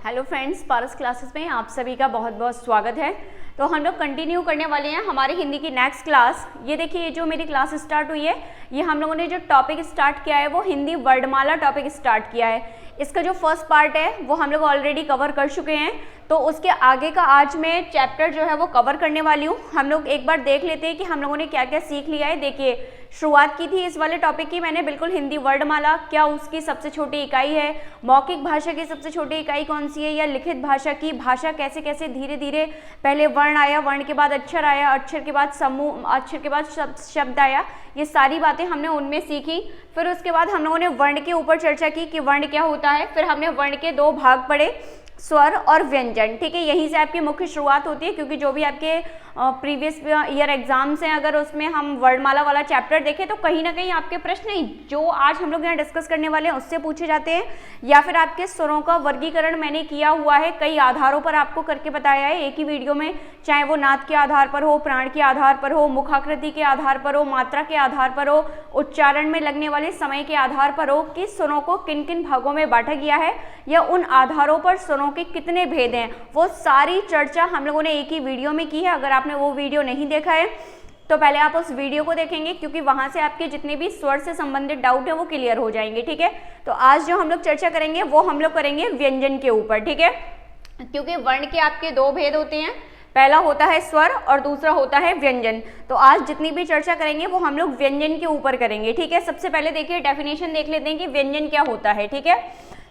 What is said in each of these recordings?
Hello friends, पारस classes में आप सभी का बहुत बहुत स्वागत है। तो हम लोग कंटिन्यू करने वाले हैं हमारे हिंदी की नेक्स्ट क्लास। ये देखिए, ये जो मेरी क्लास स्टार्ट हुई है, ये हम लोगों ने जो टॉपिक स्टार्ट किया है वो हिंदी वर्णमाला टॉपिक स्टार्ट किया है। इसका जो फर्स्ट पार्ट है वो हम लोग ऑलरेडी कवर कर चुके हैं, तो उसके आगे का आज मैं चैप्टर जो है वो कवर करने वाली हूँ। हम लोग एक बार देख लेते हैं कि हम लोगों ने क्या क्या सीख लिया है। देखिए, शुरुआत की थी इस वाले टॉपिक की मैंने बिल्कुल हिंदी वर्णमाला, क्या उसकी सबसे छोटी इकाई है, मौखिक भाषा की सबसे छोटी इकाई कौन सी है, या लिखित भाषा की भाषा कैसे कैसे धीरे धीरे पहले वर्ण आया, वर्ण के बाद अक्षर आया, अक्षर के बाद समूह, अक्षर के बाद शब्द आया, ये सारी बातें हमने उनमें सीखी। फिर उसके बाद हम लोगों ने वर्ण के ऊपर चर्चा की कि वर्ण क्या होता है। फिर हमने वर्ण के दो भाग पढ़े, स्वर और व्यंजन। ठीक है, यहीं से आपकी मुख्य शुरुआत होती है, क्योंकि जो भी आपके प्रीवियस ईयर एग्जाम्स हैं, अगर उसमें हम वर्णमाला वाला चैप्टर देखें तो कहीं ना कहीं आपके प्रश्न जो आज हम लोग यहाँ डिस्कस करने वाले हैं उससे पूछे जाते हैं, या फिर आपके स्वरों का वर्गीकरण मैंने किया हुआ है, कई आधारों पर आपको करके बताया है एक ही वीडियो में, चाहे वो नाद के आधार पर हो, प्राण के आधार पर हो, मुखाकृति के आधार पर हो, मात्रा के आधार पर हो, उच्चारण में लगने वाले समय के आधार पर हो, कि स्वरों को किन किन भागों में बांटा गया है या उन आधारों पर स्वरों के कितने भेद हैं, वो सारी चर्चा हम लोगों ने एक ही वीडियो में की है। अगर आपने वो वीडियो नहीं देखा है तो पहले आप उस वीडियो को देखेंगे, क्योंकि वहां से आपके जितने भी स्वर से संबंधित डाउट है वो क्लियर हो जाएंगे। ठीक है, तो आज जो हम लोग चर्चा करेंगे वो हम लोग करेंगे व्यंजन के ऊपर। ठीक है, क्योंकि वर्ण के आपके दो भेद होते हैं, पहला होता है स्वर और दूसरा होता है व्यंजन। तो आज जितनी भी चर्चा करेंगे वो हम लोग व्यंजन के ऊपर करेंगे। ठीक है, सबसे पहले देखिए डेफिनेशन देख लेते हैं कि व्यंजन क्या होता है। ठीक है,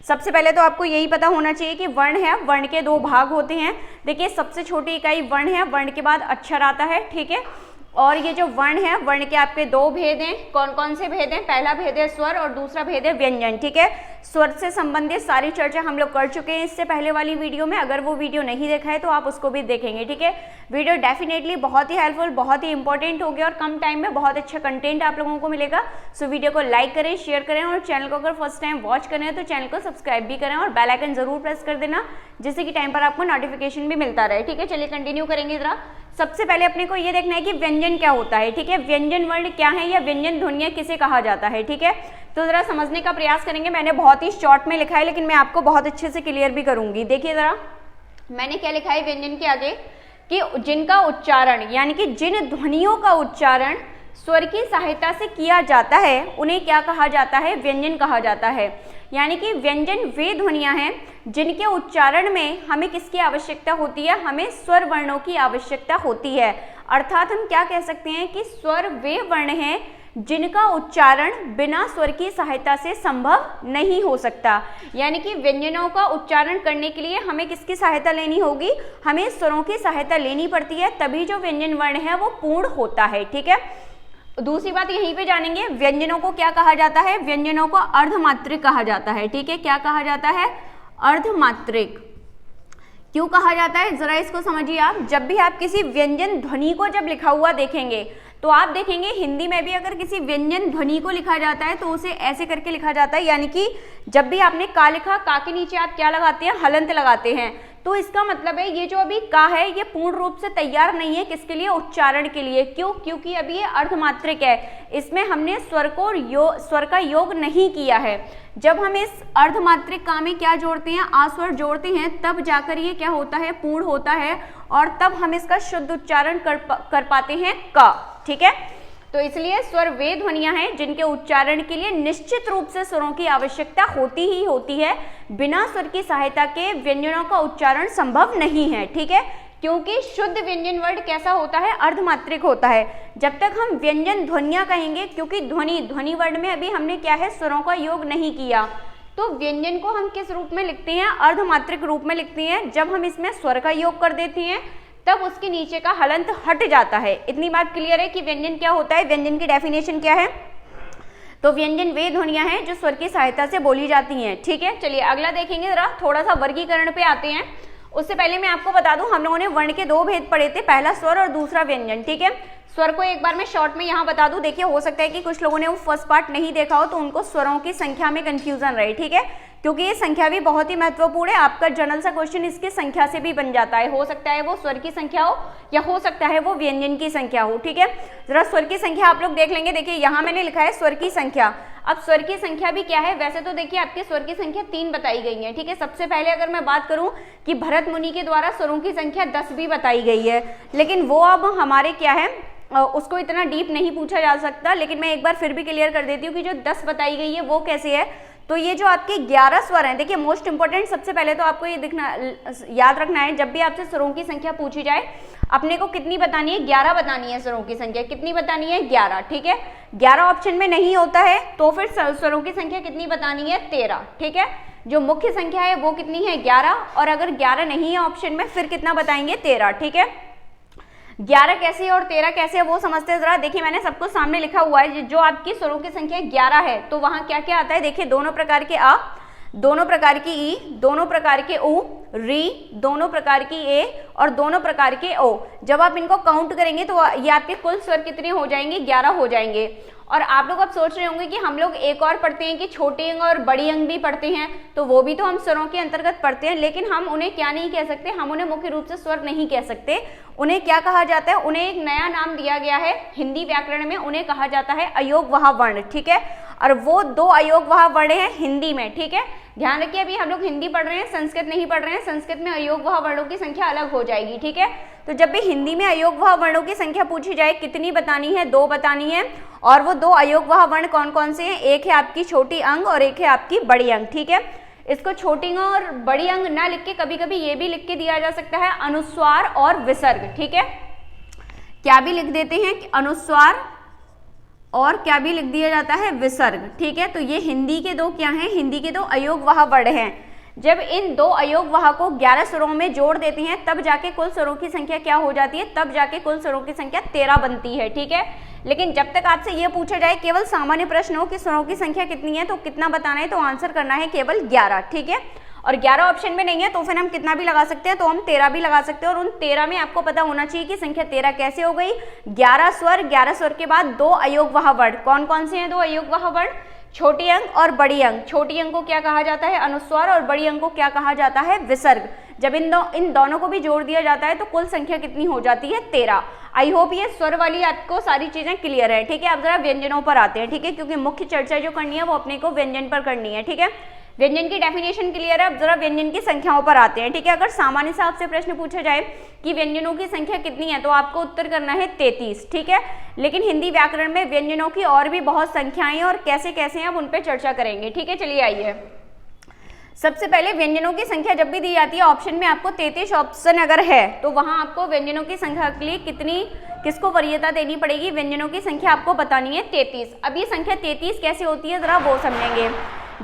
सबसे पहले तो आपको यही पता होना चाहिए कि वर्ण है, वर्ण के दो भाग होते हैं। देखिए, सबसे छोटी इकाई वर्ण है, वर्ण के बाद अक्षर आता है। ठीक है, और ये जो वर्ण है, वर्ण के आपके दो भेद हैं। कौन कौन से भेद हैं? पहला भेद है स्वर और दूसरा भेद है व्यंजन। ठीक है, स्वर से संबंधित सारी चर्चा हम लोग कर चुके हैं इससे पहले वाली वीडियो में। अगर वो वीडियो नहीं देखा है तो आप उसको भी देखेंगे। ठीक है, वीडियो डेफिनेटली बहुत ही हेल्पफुल, बहुत ही इंपॉर्टेंट हो गया और कम टाइम में बहुत अच्छा कंटेंट आप लोगों को मिलेगा। सो वीडियो को लाइक करें, शेयर करें, और चैनल को अगर फर्स्ट टाइम वॉच करें तो चैनल को सब्सक्राइब भी करें और बेल आइकन जरूर प्रेस कर देना, जिससे कि टाइम पर आपको नोटिफिकेशन भी मिलता रहे। ठीक है, चलिए कंटिन्यू करेंगे। जरा सबसे पहले अपने को ये देखना है कि व्यंजन क्या होता है। ठीक है, व्यंजन वर्ण क्या है या व्यंजन ध्वनियां किसे कहा जाता है। ठीक है, तो जरा समझने का प्रयास करेंगे। मैंने बहुत ही शॉर्ट में लिखा है, लेकिन मैं आपको बहुत अच्छे से क्लियर भी करूंगी। देखिए जरा, मैंने क्या लिखा है व्यंजन के आगे, कि जिनका उच्चारण यानी कि जिन ध्वनियों का उच्चारण स्वर की सहायता से किया जाता है उन्हें क्या कहा जाता है? व्यंजन कहा जाता है। यानी कि व्यंजन वे ध्वनियां हैं जिनके उच्चारण में हमें किसकी आवश्यकता होती है? हमें स्वर वर्णों की आवश्यकता होती है। अर्थात हम क्या कह सकते हैं कि स्वर वे वर्ण हैं जिनका उच्चारण बिना स्वर की सहायता से संभव नहीं हो सकता। यानी कि व्यंजनों का उच्चारण करने के लिए हमें किसकी सहायता लेनी होगी? हमें स्वरों की सहायता लेनी पड़ती है, तभी जो व्यंजन वर्ण है वो पूर्ण होता है। ठीक है, दूसरी बात यहीं पे जानेंगे, व्यंजनों को क्या कहा जाता है? व्यंजनों को अर्धमात्रिक कहा जाता है। ठीक है, क्या कहा जाता है? अर्धमात्रिक। क्यों कहा जाता है, जरा इसको समझिए आप। जब भी आप किसी व्यंजन ध्वनि को जब लिखा हुआ देखेंगे तो आप देखेंगे हिंदी में भी अगर किसी व्यंजन ध्वनि को लिखा जाता है तो उसे ऐसे करके लिखा जाता है। यानी कि जब भी आपने का लिखा, का के नीचे आप क्या लगाते हैं? हलंत लगाते हैं। तो इसका मतलब है ये जो अभी का है ये पूर्ण रूप से तैयार नहीं है। किसके लिए? उच्चारण के लिए। क्यों? क्योंकि अभी ये अर्धमात्रिक है, इसमें हमने स्वर को स्वर का योग नहीं किया है। जब हम इस अर्धमात्रिक का में क्या जोड़ते हैं? आस्वर जोड़ते हैं, तब जाकर ये क्या होता है? पूर्ण होता है, और तब हम इसका शुद्ध उच्चारण कर पाते हैं का। ठीक है, तो इसलिए स्वर वे ध्वनियां हैं जिनके उच्चारण के लिए निश्चित रूप से स्वरों की आवश्यकता होती ही होती है। बिना स्वर की सहायता के व्यंजनों का उच्चारण संभव नहीं है। ठीक है, क्योंकि शुद्ध व्यंजन वर्ण कैसा होता है? अर्धमात्रिक होता है। जब तक हम व्यंजन ध्वनियां कहेंगे, क्योंकि ध्वनि वर्ण में अभी हमने क्या है? स्वरों का योग नहीं किया, तो व्यंजन को हम किस रूप में लिखते हैं? अर्धमात्रिक रूप में लिखते हैं। जब हम इसमें स्वर का योग कर देते हैं तब उसके नीचे का हलंत हट जाता है। इतनी बात क्लियर है कि व्यंजन क्या होता है, व्यंजन की डेफिनेशन क्या है? तो व्यंजन वे ध्वनियां हैं जो स्वर की सहायता से बोली जाती हैं। ठीक है, चलिए अगला देखेंगे। जरा थोड़ा सा वर्गीकरण पे आते हैं। उससे पहले मैं आपको बता दूं, हम लोगों ने वर्ण के दो भेद पढ़े थे, पहला स्वर और दूसरा व्यंजन। ठीक है, स्वर को एक बार मैं शॉर्ट में यहाँ बता दूं। देखिए, हो सकता है कि कुछ लोगों ने वो फर्स्ट पार्ट नहीं देखा हो तो उनको स्वरों की संख्या में कंफ्यूजन रहे। ठीक है, क्योंकि ये संख्या भी बहुत ही महत्वपूर्ण है। आपका जनरल सा क्वेश्चन इसकी संख्या से भी बन जाता है। हो सकता है वो स्वर की संख्या हो या हो सकता है वो व्यंजन की संख्या हो। ठीक है, जरा स्वर की संख्या आप लोग देख लेंगे। देखिए, यहाँ मैंने लिखा है स्वर की संख्या। अब स्वर की संख्या भी क्या है, वैसे तो देखिए आपके स्वर की संख्या 3 बताई गई है, ठीक है। सबसे पहले अगर मैं बात करूं कि भरत मुनि के द्वारा स्वरों की संख्या 10 भी बताई गई है, लेकिन वो अब हमारे क्या है, उसको इतना डीप नहीं पूछा जा सकता, लेकिन मैं एक बार फिर भी क्लियर कर देती हूँ कि जो 10 बताई गई है वो कैसे है। तो ये जो आपके 11 स्वर हैं, देखिए मोस्ट इंपॉर्टेंट, सबसे पहले तो आपको ये याद रखना है, जब भी आपसे स्वरों की संख्या पूछी जाए अपने को कितनी बतानी है, 11 बतानी है। स्वरों की संख्या कितनी बतानी है, 11, ठीक है। 11 ऑप्शन में नहीं होता है तो फिर स्वरों की संख्या कितनी बतानी है, 13, ठीक है। जो मुख्य संख्या है वो कितनी है, 11, और अगर 11 नहीं है ऑप्शन में फिर कितना बताएंगे, 13, ठीक है। 11 कैसे और 13 कैसे है वो समझते हैं जरा। देखिए मैंने सब कुछ सामने लिखा हुआ है। जो आपकी स्वरों की संख्या 11 है तो वहां क्या क्या आता है, देखिए दोनों प्रकार के आ, दोनों प्रकार की ई, दोनों प्रकार के उ, री, दोनों प्रकार की ए और दोनों प्रकार के ओ। जब आप इनको काउंट करेंगे तो ये आपके कुल स्वर कितने हो जाएंगे, 11 हो जाएंगे। और आप लोग अब सोच रहे होंगे कि हम लोग एक और पढ़ते हैं कि छोटे अंग और बड़ी अंग भी पढ़ते हैं, तो वो भी तो हम स्वरों के अंतर्गत पढ़ते हैं, लेकिन हम उन्हें क्या नहीं कह सकते, हम उन्हें मुख्य रूप से स्वर नहीं कह सकते। उन्हें क्या कहा जाता है, उन्हें एक नया नाम दिया गया है हिंदी व्याकरण में, उन्हें कहा जाता है अयोगवाह वर्ण, ठीक है। और वो 2 अयोगवाह वर्ण है हिंदी में, ठीक है। ध्यान रखिए अभी हम लोग हिंदी पढ़ रहे हैं, संस्कृत नहीं पढ़ रहे हैं। संस्कृत में अयोगवाह वर्णों की संख्या अलग हो जाएगी, ठीक है। तो जब भी हिंदी में अयोगवाह वर्णों की संख्या पूछी जाए कितनी बतानी है, 2 बतानी है। और वो 2 अयोगवाह वर्ण कौन कौन से हैं, एक है आपकी छोटी अंग और एक है आपकी बड़ी अंग, ठीक है। इसको छोटी अंग और बड़ी अंग ना लिख के कभी कभी ये भी लिख के दिया जा सकता है अनुस्वार और विसर्ग, ठीक है। क्या भी लिख देते हैं, अनुस्वार और क्या भी लिख दिया जाता है, विसर्ग, ठीक है। तो ये हिंदी के 2 क्या हैं, हिंदी के 2 अयोगवाह वर्ण हैं। जब इन 2 अयोगवाह को 11 स्वरों में जोड़ देते हैं तब जाके कुल स्वरों की संख्या क्या हो जाती है, तब जाके कुल स्वरों की संख्या 13 बनती है, ठीक है। लेकिन जब तक आपसे ये पूछा जाए केवल सामान्य प्रश्न हो कि स्वरों की संख्या कितनी है तो कितना बताना है, तो आंसर करना है केवल 11, ठीक है। और 11 ऑप्शन में नहीं है तो फिर हम कितना भी लगा सकते हैं, तो हम 13 भी लगा सकते हैं। और उन 13 में आपको पता होना चाहिए कि संख्या 13 कैसे हो गई, 11 स्वर के बाद 2 अयोगवाह वर्ण। कौन कौन से हैं 2 अयोगवाह वर्ण, छोटी अंग और बड़ी अंग। छोटी अंग को क्या कहा जाता है, अनुस्वार, और बड़ी अंग को क्या कहा जाता है, विसर्ग। जब इन दोनों को भी जोड़ दिया जाता है तो कुल संख्या कितनी हो जाती है, 13। आई होप ये स्वर वाली आपको सारी चीजें क्लियर है, ठीक है। अब जरा व्यंजनों पर आते हैं, ठीक है, क्योंकि मुख्य चर्चा जो करनी है वो अपने को व्यंजन पर करनी है, ठीक है। व्यंजन की डेफिनेशन क्लियर है, अब जरा व्यंजन की संख्याओं पर आते हैं, ठीक है। अगर सामान्य से आपसे प्रश्न पूछा जाए कि व्यंजनों की संख्या कितनी है तो आपको उत्तर करना है 33, ठीक है। लेकिन हिंदी व्याकरण में व्यंजनों की और भी बहुत संख्याएं और कैसे कैसे हैं अब उन पर चर्चा करेंगे, ठीक है। चलिए आइए, सबसे पहले व्यंजनों की संख्या जब भी दी जाती है ऑप्शन में आपको 33 ऑप्शन अगर है तो वहां आपको व्यंजनों की संख्या के लिए किसको वरीयता देनी पड़ेगी, व्यंजनों की संख्या आपको बतानी है 33। अब ये संख्या 33 कैसे होती है जरा वो समझेंगे।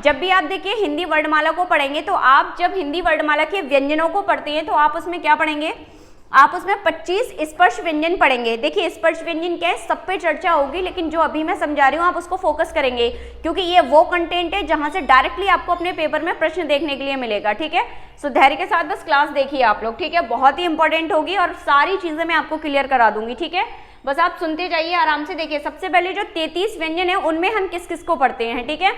जब भी आप देखिए हिंदी वर्णमाला को पढ़ेंगे तो आप जब हिंदी वर्णमाला के व्यंजनों को पढ़ते हैं तो आप उसमें क्या पढ़ेंगे, आप उसमें 25 स्पर्श व्यंजन पढ़ेंगे। देखिए स्पर्श व्यंजन क्या है, सब पे चर्चा होगी, लेकिन जो अभी मैं समझा रही हूँ आप उसको फोकस करेंगे क्योंकि ये वो कंटेंट है जहां से डायरेक्टली आपको अपने पेपर में प्रश्न देखने के लिए मिलेगा, ठीक है। सो धैर्य के साथ बस क्लास देखिए आप लोग, ठीक है। बहुत ही इंपॉर्टेंट होगी और सारी चीजें मैं आपको क्लियर करा दूंगी, ठीक है। बस आप सुनते जाइए आराम से। देखिए सबसे पहले जो 33 व्यंजन है उनमें हम किस किस को पढ़ते हैं, ठीक है।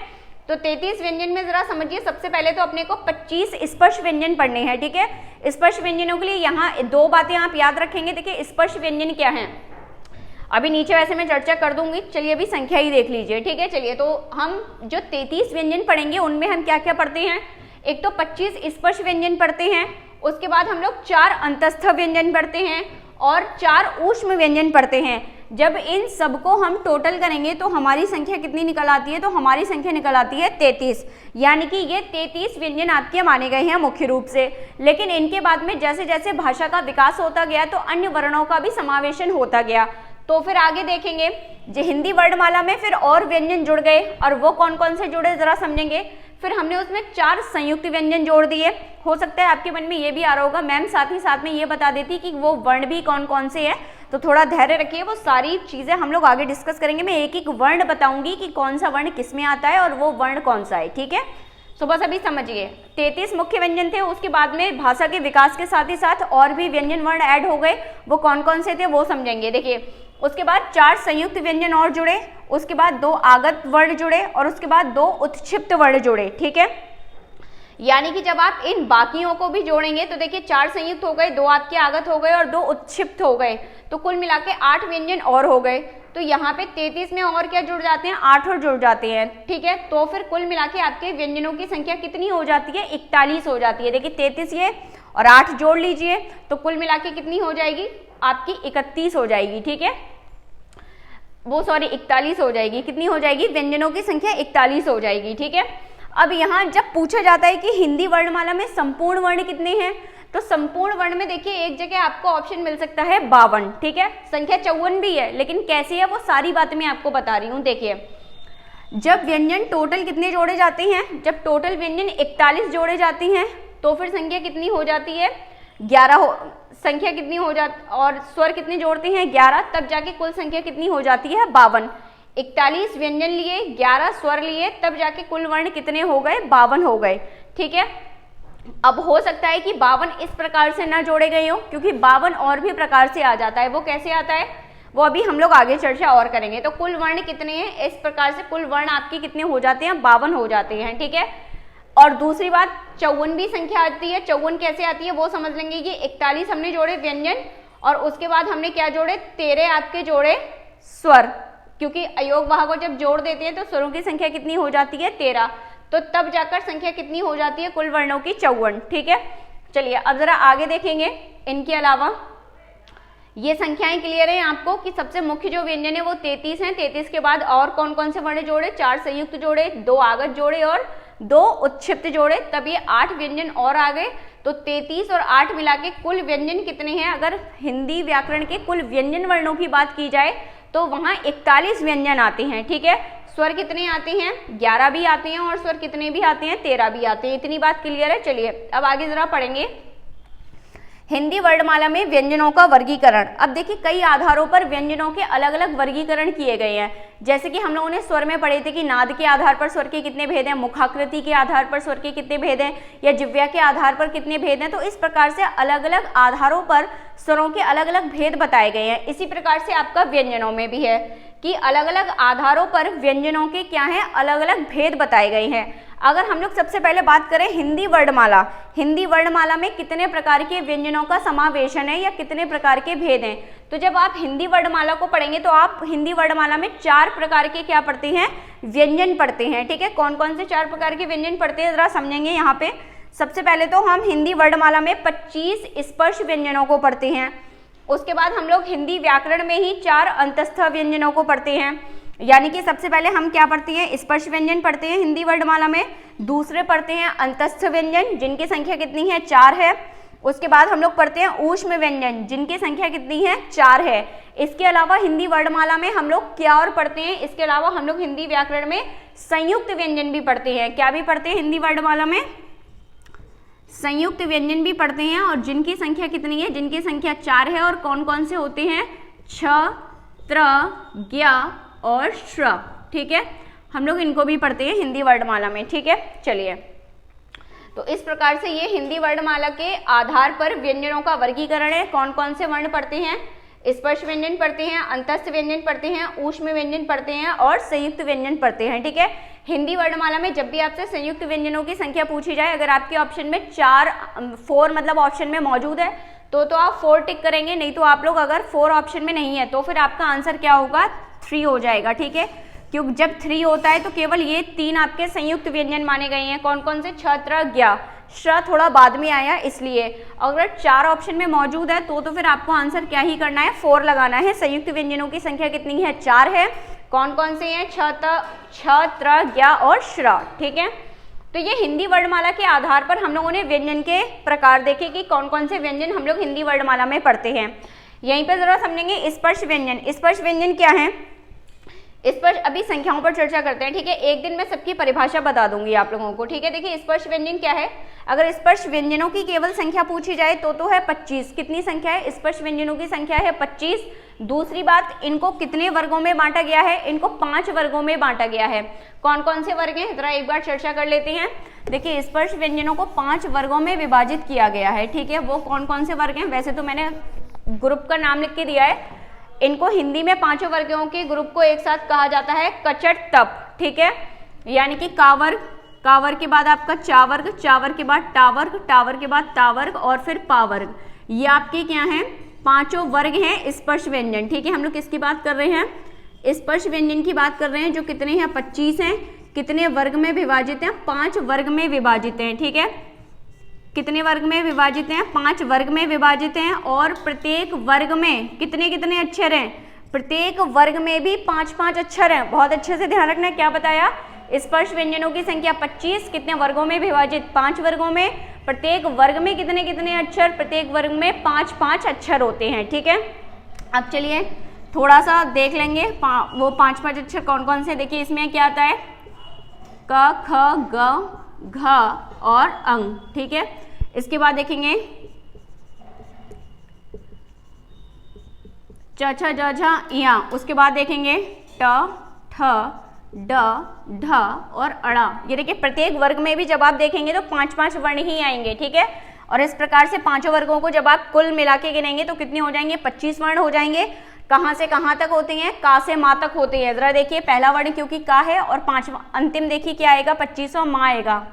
तो 33 व्यंजन में जरा समझिए, सबसे पहले तो अपने को 25 स्पर्श व्यंजन पढ़ने हैं, ठीक है। स्पर्श व्यंजनों के लिए यहाँ 2 बातें आप याद रखेंगे। देखिए स्पर्श व्यंजन क्या है, अभी नीचे वैसे मैं चर्चा कर दूंगी, चलिए अभी संख्या ही देख लीजिए, ठीक है। चलिए तो हम जो 33 व्यंजन पढ़ेंगे उनमें हम क्या क्या पढ़ते हैं, एक तो 25 स्पर्श व्यंजन पढ़ते हैं, उसके बाद हम लोग 4 अंतस्थ व्यंजन पढ़ते हैं और 4 ऊष्म व्यंजन पढ़ते हैं। जब इन सबको हम टोटल करेंगे तो हमारी संख्या कितनी निकल आती है, तो हमारी संख्या निकल आती है 33। यानी कि ये 33 व्यंजन आपके माने गए हैं मुख्य रूप से। लेकिन इनके बाद में जैसे जैसे भाषा का विकास होता गया तो अन्य वर्णों का भी समावेशन होता गया। तो फिर आगे देखेंगे जो हिंदी वर्णमाला में फिर और व्यंजन जुड़ गए, और वो कौन कौन से जुड़े जरा समझेंगे। फिर हमने उसमें 4 संयुक्त व्यंजन जोड़ दिए। हो सकता है आपके मन में ये भी आ रहा होगा मैम साथ ही साथ में ये बता देती कि वो वर्ण भी कौन कौन से हैं, तो थोड़ा धैर्य रखिए, वो सारी चीजें हम लोग आगे डिस्कस करेंगे। मैं एक एक वर्ण बताऊंगी कि कौन सा वर्ण किस में आता है और वो वर्ण कौन सा है, ठीक है। तो बस अभी समझिए 33 मुख्य व्यंजन थे, उसके बाद में भाषा के विकास के साथ ही साथ और भी व्यंजन वर्ण ऐड हो गए, वो कौन कौन से थे वो समझेंगे। देखिए उसके बाद 4 संयुक्त व्यंजन और जुड़े, उसके बाद 2 आगत वर्ण जुड़े और उसके बाद 2 उत्क्षिप्त वर्ण जुड़े, ठीक है। यानी कि जब आप इन बाकियों को भी जोड़ेंगे तो देखिए 4 संयुक्त हो गए, 2 आपके आगत हो गए और 2 उत्क्षिप्त हो गए, तो कुल मिला के 8 व्यंजन और हो गए। तो यहाँ पे 33 में और क्या जुड़ जाते हैं, 8 और जुड़ जाते हैं, ठीक है। तो फिर कुल मिला के आपके व्यंजनों की संख्या कितनी हो जाती है, 41 हो जाती है। देखिए 33 ये और 8 जोड़ लीजिए तो कुल मिला के कितनी हो जाएगी आपकी, 31 हो जाएगी, ठीक है। वो सॉरी 41 हो जाएगी, कितनी हो जाएगी, व्यंजनों की संख्या 41 हो जाएगी, ठीक है। अब यहाँ जब पूछा जाता है कि हिंदी वर्णमाला में संपूर्ण वर्ण कितने हैं, तो संपूर्ण वर्ण में देखिए एक जगह आपको ऑप्शन मिल सकता है 52, ठीक है। संख्या 54 भी है, लेकिन कैसी है वो सारी बातें मैं आपको बता रही हूँ। देखिए जब व्यंजन टोटल कितने जोड़े जाते हैं, जब टोटल व्यंजन 41 जोड़े जाते हैं तो फिर संख्या कितनी हो जाती है, 11 संख्या कितनी हो जाती, और स्वर कितने जोड़ते हैं 11, तब जाके कुल संख्या कितनी हो जाती है 52। 41 व्यंजन लिए, 11 स्वर लिए, तब जाके कुल वर्ण कितने हो गए, 52 हो गए, ठीक है। अब हो सकता है कि 52 इस प्रकार से ना जोड़े गए हो, क्योंकि 52 और भी प्रकार से आ जाता है। वो कैसे आता है वो अभी हम लोग आगे चर्चा और करेंगे। तो कुल वर्ण कितने हैं, इस प्रकार से कुल वर्ण आपके कितने हो जाते हैं, 52 हो जाते हैं, ठीक है। और दूसरी बात 54 भी संख्या आती है। 54 कैसे आती है वो समझ लेंगे। ये 41 हमने जोड़े व्यंजन और उसके बाद हमने क्या जोड़े, 13 आपके जोड़े स्वर, क्योंकि अयोग वाह को जब जोड़ देते हैं तो स्वरों की संख्या कितनी हो जाती है 13, तो तब जाकर संख्या कितनी हो जाती है कुल वर्णों की 54, ठीक है। चलिए अब जरा आगे देखेंगे। इनके अलावा ये संख्याएं क्लियर है आपको कि सबसे मुख्य जो व्यंजन है वो 33 हैं। 33 के बाद और कौन कौन से वर्ण जोड़े, 4 संयुक्त जोड़े, 2 आगत जोड़े और 2 उत्क्षिप्त जोड़े, तब ये 8 व्यंजन और आ गए। तो 33 और 8 मिला के कुल व्यंजन कितने हैं, अगर हिंदी व्याकरण के कुल व्यंजन वर्णों की बात की जाए तो वहां 41 व्यंजन आते हैं, ठीक है। स्वर कितने आते हैं, 11 भी आते हैं और स्वर कितने भी आते हैं, 13 भी आते हैं। इतनी बात क्लियर है। चलिए अब आगे जरा पढ़ेंगे हिंदी वर्णमाला में व्यंजनों का वर्गीकरण। अब देखिए कई आधारों पर व्यंजनों के अलग अलग वर्गीकरण किए गए हैं। जैसे कि हम लोगों ने स्वर में पढ़े थे कि नाद के आधार पर स्वर के कितने भेद हैं, मुखाकृति के आधार पर स्वर के कितने भेद हैं, या जिह्वा के आधार पर कितने भेद हैं। तो इस प्रकार से अलग अलग आधारों पर स्वरों के अलग अलग भेद बताए गए हैं। इसी प्रकार से आपका व्यंजनों में भी है कि अलग अलग आधारों पर व्यंजनों के क्या हैं, अलग अलग भेद बताए गए हैं। अगर हम लोग सबसे पहले बात करें हिंदी वर्णमाला, हिंदी वर्णमाला में कितने प्रकार के व्यंजनों का समावेशन है या कितने प्रकार के भेद हैं, तो जब आप हिंदी वर्णमाला को पढ़ेंगे तो आप हिंदी वर्णमाला में 4 प्रकार के क्या पढ़ते हैं, व्यंजन पढ़ते हैं, ठीक है। कौन कौन से 4 प्रकार के व्यंजन पढ़ते हैं जरा समझेंगे यहाँ पे। सबसे पहले तो हम हिंदी वर्णमाला में 25 स्पर्श व्यंजनों को पढ़ते हैं। उसके बाद हम लोग हिंदी व्याकरण में ही 4 अंतस्थ व्यंजनों को पढ़ते हैं। यानी कि सबसे पहले हम क्या पढ़ते हैं, स्पर्श व्यंजन पढ़ते हैं हिंदी वर्णमाला में। दूसरे पढ़ते हैं अंतस्थ व्यंजन जिनकी संख्या कितनी है, 4 है। उसके बाद हम लोग पढ़ते हैं ऊष्म व्यंजन जिनकी संख्या कितनी है, 4 है। इसके अलावा हिंदी वर्णमाला में हम लोग क्या और पढ़ते हैं, इसके अलावा हम लोग हिंदी व्याकरण में संयुक्त व्यंजन भी पढ़ते हैं। क्या भी पढ़ते हैं हिंदी वर्णमाला में, संयुक्त व्यंजन भी पढ़ते हैं, और जिनकी संख्या कितनी है, जिनकी संख्या 4 है। और कौन कौन से होते हैं, छ, त्र, ज्ञ और श्र, ठीक है। हम लोग इनको भी पढ़ते हैं हिंदी वर्णमाला में, ठीक है। चलिए तो इस प्रकार से ये हिंदी वर्णमाला के आधार पर व्यंजनों का वर्गीकरण है। कौन कौन से वर्ण पढ़ते हैं, स्पर्श व्यंजन पढ़ते हैं, अंतस्थ व्यंजन पढ़ते हैं, ऊष्म व्यंजन पढ़ते हैं और संयुक्त व्यंजन पढ़ते हैं, ठीक है। हिंदी वर्णमाला में जब भी आपसे संयुक्त व्यंजनों की संख्या पूछी जाए, अगर आपके ऑप्शन में 4 मतलब ऑप्शन में मौजूद है तो आप 4 टिक करेंगे। नहीं तो आप लोग अगर 4 ऑप्शन में नहीं है तो फिर आपका आंसर क्या होगा, 3 हो जाएगा, ठीक है। क्योंकि जब 3 होता है तो केवल ये 3 आपके संयुक्त व्यंजन माने गए हैं। कौन कौन से, छ, त्र, ज्ञ। श्र थोड़ा बाद में आया इसलिए। अगर 4 ऑप्शन में मौजूद है तो फिर आपको आंसर क्या ही करना है, 4 लगाना है। संयुक्त व्यंजनों की संख्या कितनी है, 4 है। कौन कौन से हैं, छ, त्र, ज्ञ और श्र, ठीक है। तो ये हिंदी वर्णमाला के आधार पर हम लोगों ने व्यंजन के प्रकार देखे कि कौन कौन से व्यंजन हम लोग हिंदी वर्णमाला में पढ़ते हैं। यहीं पर जरा समझेंगे स्पर्श व्यंजन। स्पर्श व्यंजन क्या है, स्पर्श अभी संख्याओं पर चर्चा करते हैं, ठीक है। एक दिन मैं सबकी परिभाषा बता दूंगी आप लोगों को, ठीक है। देखिए स्पर्श व्यंजन क्या है, अगर स्पर्श व्यंजनों की केवल संख्या पूछी जाए तो है 25। कितनी संख्या है, स्पर्श व्यंजनों की संख्या है 25। दूसरी बात, इनको कितने वर्गों में बांटा गया है, इनको 5 वर्गों में बांटा गया है। कौन कौन से वर्ग हैं, जरा एक बार चर्चा कर लेते हैं। देखिए स्पर्श व्यंजनों को 5 वर्गों में विभाजित किया गया है, ठीक है। वो कौन कौन से वर्ग हैं, वैसे तो मैंने ग्रुप का नाम लिख के दिया है। इनको हिंदी में 5 वर्गों के ग्रुप को एक साथ कहा जाता है कचट तप, ठीक है। यानी कि कावर्ग, कावर्ग के बाद आपका चावर्ग, चावर्ग के बाद टावर्ग, टावर्ग के बाद तावर्ग और फिर पावर्ग। ये आपके क्या हैं, 5 वर्ग हैं स्पर्श व्यंजन, ठीक है। हम लोग किसकी बात कर रहे हैं, स्पर्श व्यंजन की बात कर रहे हैं, जो कितने हैं 25 हैं। कितने वर्ग में विभाजित हैं? 5 वर्ग में विभाजित हैं। ठीक है, कितने वर्ग में विभाजित हैं? 5 वर्ग में विभाजित हैं। और प्रत्येक वर्ग में कितने कितने अक्षर हैं? प्रत्येक वर्ग में भी 5-5 अक्षर हैं। बहुत अच्छे से ध्यान रखना। क्या बताया? स्पर्श व्यंजनों की संख्या 25, कितने वर्गों में विभाजित? 5 वर्गों में। प्रत्येक वर्ग में कितने कितने अक्षर? प्रत्येक वर्ग में 5-5 अक्षर होते हैं। ठीक है, अब चलिए थोड़ा सा देख लेंगे वो 5-5 अक्षर कौन कौन से। देखिए इसमें क्या आता है? क, ख, ग, घ और अंग। ठीक है, इसके बाद देखेंगे च, छ, ज, झ, या। उसके बाद देखेंगे ट, ठ, ड, ढ और अड़ा। ये देखिए प्रत्येक वर्ग में भी जब आप देखेंगे तो 5-5 वर्ण ही आएंगे। ठीक है, और इस प्रकार से पांचों वर्गों को जब आप कुल मिला के गिनेंगे तो कितने हो जाएंगे? 25 वर्ण हो जाएंगे। कहां से कहां तक होते हैं? का से मां तक होते हैं। जरा देखिए पहला वर्ण क्योंकि का है, और पांचवा अंतिम देखिए क्या आएगा? 25वां मां आएगा।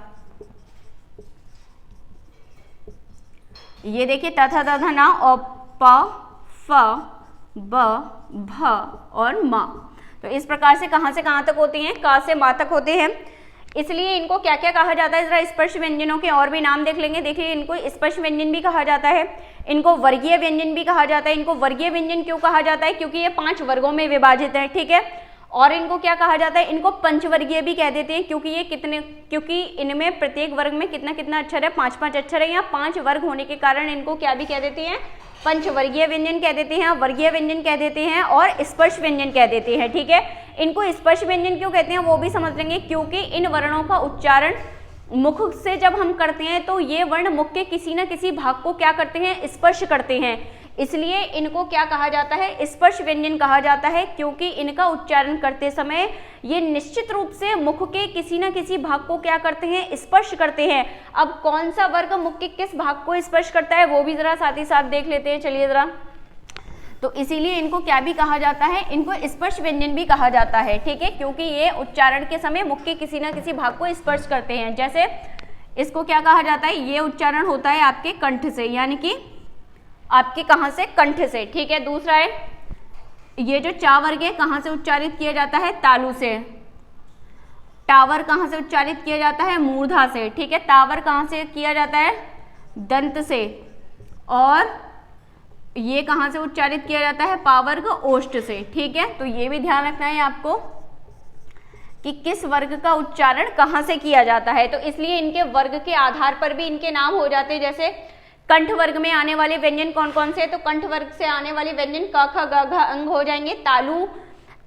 ये देखिए त, थ, द, ध, न और प, फ, ब, भ और म। तो इस प्रकार से कहां तक होती हैं? का से मां तक होते हैं। इसलिए इनको क्या क्या कहा जाता है? जरा स्पर्श व्यंजनों के और भी नाम देख लेंगे। देखिए इनको स्पर्श व्यंजन भी कहा जाता है, इनको वर्गीय व्यंजन भी कहा जाता है। इनको वर्गीय व्यंजन क्यों कहा जाता है? क्योंकि ये 5 वर्गों में विभाजित है। ठीक है, और इनको क्या कहा जाता है? इनको पंचवर्गीय भी कह देते हैं, क्योंकि इनमें प्रत्येक वर्ग में कितना कितना अक्षर है? 5-5 अक्षर है। या 5 वर्ग होने के कारण इनको क्या भी कह देते हैं? पंचवर्गीय व्यंजन कह देते हैं, वर्गीय व्यंजन कह देते हैं और स्पर्श व्यंजन कह देते हैं। ठीक है, इनको स्पर्श व्यंजन क्यों कहते हैं वो भी समझ लेंगे, क्योंकि इन वर्णों का उच्चारण मुख से जब हम करते हैं तो ये वर्ण मुख के किसी न किसी भाग को क्या करते हैं? स्पर्श करते हैं। इसलिए इनको क्या कहा जाता है? स्पर्श व्यंजन कहा जाता है, क्योंकि इनका उच्चारण करते समय ये निश्चित रूप से मुख के किसी न किसी भाग को क्या करते हैं? स्पर्श करते हैं। अब कौन सा वर्ग मुख के किस भाग को स्पर्श करता है वो भी जरा साथ ही साथ देख लेते हैं। चलिए जरा, तो इसीलिए इनको क्या भी कहा जाता है? इनको स्पर्श व्यंजन भी कहा जाता है। ठीक है, क्योंकि ये उच्चारण के समय मुख के किसी न किसी भाग को स्पर्श करते हैं। जैसे इसको क्या कहा जाता है? ये उच्चारण होता है आपके कंठ से, यानी कि आपके कहां से? कंठ से। ठीक है, दूसरा है ये जो चा वर्ग है कहां से उच्चारित किया जाता है? तालु से। टावर कहां से उच्चारित किया जाता है? मूर्धा से। ठीक है, टावर कहां से किया जाता है? दंत से। और ये कहां से उच्चारित किया जाता है? पावर्ग ओष्ठ से। ठीक है, तो ये भी ध्यान रखना है आपको कि किस वर्ग का उच्चारण कहां से किया जाता है। तो इसलिए इनके वर्ग के आधार पर भी इनके नाम हो जाते हैं। जैसे कंठ वर्ग में आने वाले व्यंजन कौन कौन से? तो कंठ वर्ग से आने वाले व्यंजन क, ख, ग, घ, अंग हो जाएंगे।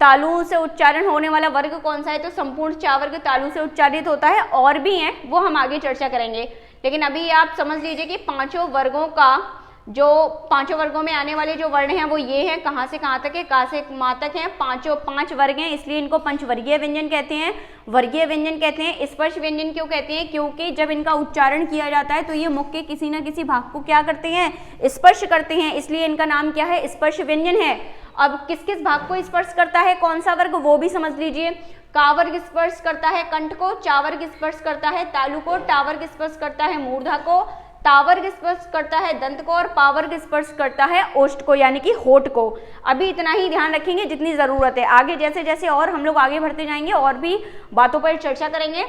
तालु से उच्चारण होने वाला वर्ग कौन सा है? तो संपूर्ण चा वर्ग तालु से उच्चारित होता है। और भी हैं, वो हम आगे चर्चा करेंगे, लेकिन अभी आप समझ लीजिए कि पांचों वर्गों में आने वाले जो वर्ण हैं वो ये हैं। कहां से कहां तक है? का से मां तक हैं। 5 वर्ग हैं, इसलिए इनको पंचवर्गीय व्यंजन कहते हैं, वर्गीय व्यंजन कहते हैं। स्पर्श व्यंजन क्यों कहते हैं? क्योंकि जब इनका उच्चारण किया जाता है तो ये मुख के किसी न किसी भाग को क्या करते हैं? स्पर्श करते हैं, इसलिए इनका नाम क्या है? स्पर्श व्यंजन है। अब किस किस भाग को स्पर्श करता है कौन सा वर्ग, वो भी समझ लीजिए। का वर्ग स्पर्श करता है कंठ को, चा वर्ग स्पर्श करता है तालु को, टा वर्ग स्पर्श करता है मूर्धा को, तावर्ग स्पर्श करता है दंत को, और पावर्ग स्पर्श करता है ओष्ठ को, यानी कि होठ को। अभी इतना ही ध्यान रखेंगे जितनी जरूरत है। आगे जैसे जैसे और हम लोग आगे बढ़ते जाएंगे और भी बातों पर चर्चा करेंगे।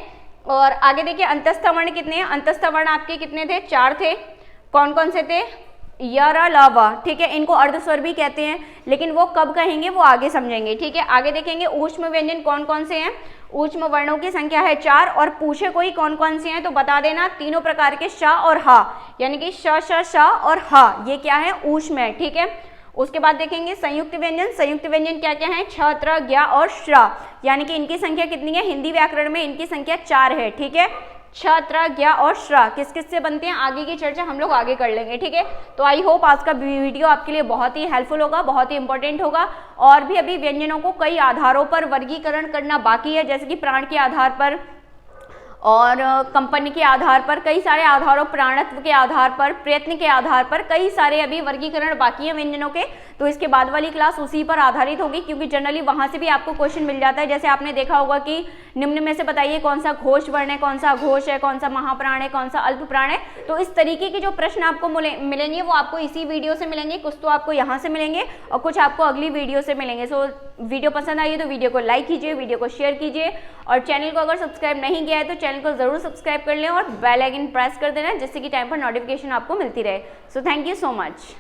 और आगे देखिए अंतस्थ वर्ण कितने हैं? अंतस्थ वर्ण आपके कितने थे? 4 थे। कौन कौन से थे? य, र, ल, व। ठीक है, इनको अर्धस्वर भी कहते हैं, लेकिन वो कब कहेंगे वो आगे समझेंगे। ठीक है, आगे देखेंगे ऊष्म व्यंजन कौन कौन से हैं। ऊष्म वर्णों की संख्या है 4, और पूछे कोई कौन कौन से हैं तो बता देना। तीनों प्रकार के श और ह, यानी कि श, श, श और ह, ये क्या है? ऊष्म है। ठीक है, उसके बाद देखेंगे संयुक्त व्यंजन। संयुक्त व्यंजन क्या क्या है? छ, त्र, ज्ञ और श्र, यानी कि इनकी संख्या कितनी है? हिंदी व्याकरण में इनकी संख्या 4 है। ठीक है, छ, त्र, ज्ञ और श्र किस किस से बनते हैं आगे की चर्चा हम लोग आगे कर लेंगे। ठीक है, तो आई होप आज का वीडियो आपके लिए बहुत ही हेल्पफुल होगा, बहुत ही इंपॉर्टेंट होगा। और भी अभी व्यंजनों को कई आधारों पर वर्गीकरण करना बाकी है, जैसे कि प्राण के आधार पर और कंपनी के आधार पर, कई सारे आधारों, प्राणत्व के आधार पर, प्रयत्न के आधार पर, कई सारे अभी वर्गीकरण बाकी है व्यंजनों के। तो इसके बाद वाली क्लास उसी पर आधारित होगी, क्योंकि जनरली वहाँ से भी आपको क्वेश्चन मिल जाता है। जैसे आपने देखा होगा कि निम्न में से बताइए कौन सा घोष वर्ण है, कौन सा अघोष है, कौन सा महाप्राण है, कौन सा अल्प प्राण है। तो इस तरीके के जो प्रश्न आपको मिलेंगे वो आपको इसी वीडियो से मिलेंगे, कुछ तो आपको यहाँ से मिलेंगे और कुछ आपको अगली वीडियो से मिलेंगे। सो वीडियो पसंद आई तो वीडियो को लाइक कीजिए, वीडियो को शेयर कीजिए और चैनल को अगर सब्सक्राइब नहीं किया है तो चैनल को जरूर सब्सक्राइब कर लें और बेल आइकन प्रेस कर देना, जिससे कि टाइम पर नोटिफिकेशन आपको मिलती रहे। So thank you so much.